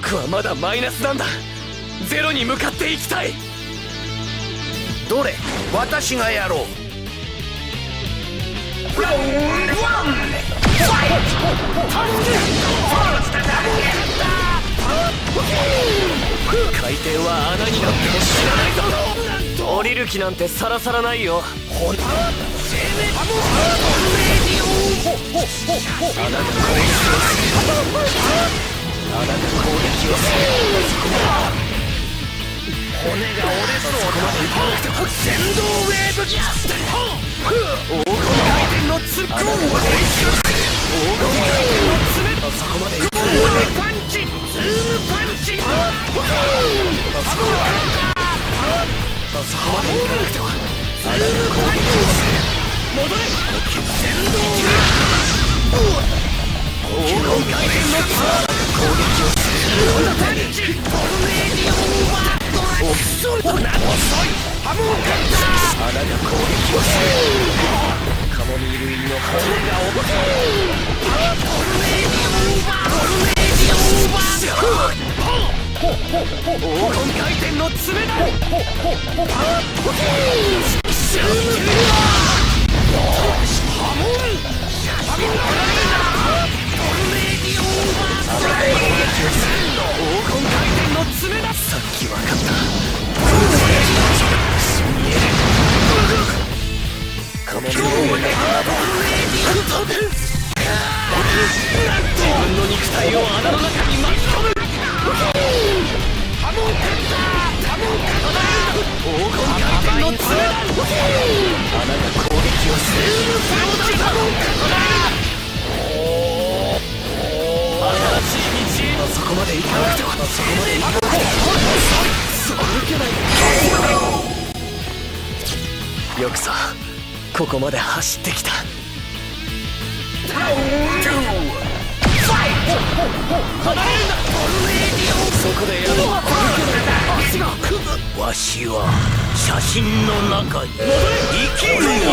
僕はまだマイナスなんだ。ゼロに向かっていきたい。どれ、私がやろう。回転は穴になっても知らないぞ。降りる気なんてさらさらないよ。骨が折れそう。先導ウェーブギャス。黄金回転のツッコー。黄金回転の爪。そこまで行く。パンチ、ズームパンチ。そこまで行かなくては。ズームパンチ。戻れ。先導ウェーブ。黄金回転の攻撃をする。パンチ。トルネーディオーバー。遅い。ハモンカッター。穴が攻撃をする。カモミール入りの骨が重く。トルネーディオーバー。トルネーディオーバー。黄金回転の爪だ。ハモン。トルネーディオーバー。黄金回転の爪だ。さっき分かった。カモミール入りの自分の肉体を穴の中に巻き込む。ハモンカッター。ハモンカッター。黄金回転の爪だ。穴が攻撃をする。新しい道へ。そこまで行かなくては。そこまで行かなくては。歩けない。よくさ、ここまで走ってきた。離れるんだ。そこでやる。足が。わしは写真の中に生きる黄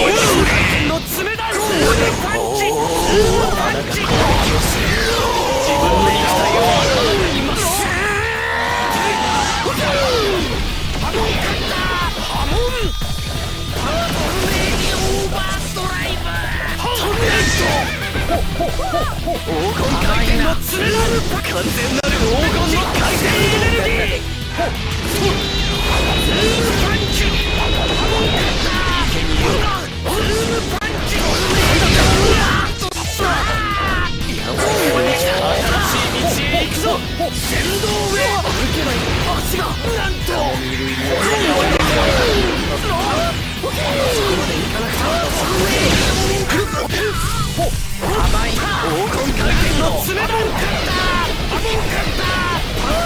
金の爪だ。パンチ。穴が攻撃をする。自分の肉体を穴の中に巻き込む。ハモンカッター。ハモン。トルネーディオーバーストライブ。トルネ黄金回転の爪だ。完全なる黄金の回転エネルギー。ズームパンチ。ハモンカッター。ズームパンチ。新しい道へ行くぞ。先導ウェーブ。歩けない。足が。なんとそこまで行かなくては。甘い。黄金回転の爪だ。ハモンカッター。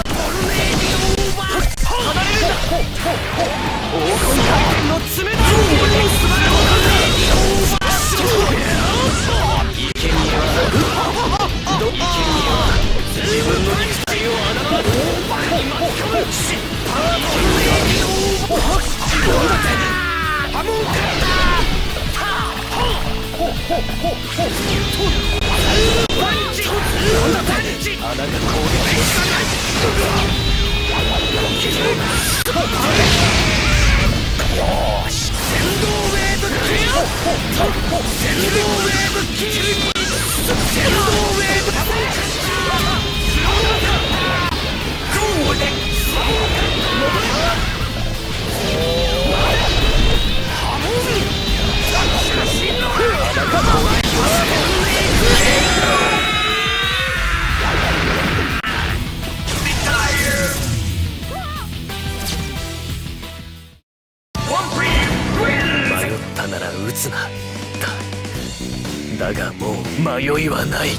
トルネーディオーバー。離れるんだ。黄金回転の爪だ。トルネーディオーバー。生贄は自分の肉体を穴の中に巻き込む。ハモンカッター。パンチ。穴が攻撃をする。よーし。先導ウェーブキル。先導ウェーブキル。先導ウェーブパンチ。ゴーレッツ。ハモン。写真の穴が攻撃をする。迷ったなら撃つな。だがもう迷いはない。